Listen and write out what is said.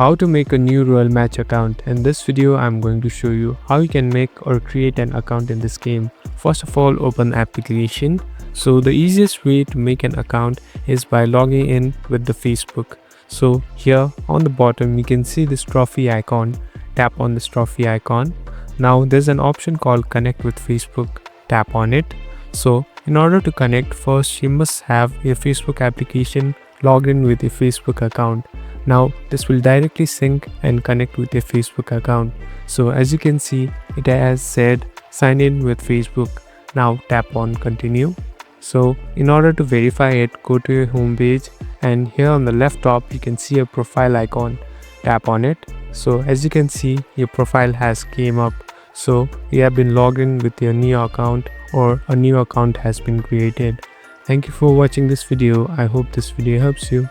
How to make a new Royal Match account. In this video I'm going to show you how you can make or create an account in this game. First of all, open application. So the easiest way to make an account is by logging in with the Facebook. So here on the bottom you can see this trophy icon. Tap on this trophy icon. Now there's an option called connect with Facebook. Tap on it. So in order to connect, first you must have a Facebook application logged in with a Facebook account. Now this will directly sync and connect with your Facebook account. So as you can see, it has said sign in with Facebook. Now tap on continue. So in order to verify it, go to your home page, and here on the left top you can see a profile icon. Tap on it. So as you can see, your profile has came up. So you have been logged in with your new account, or a new account has been created. Thank you for watching this video. I hope this video helps you.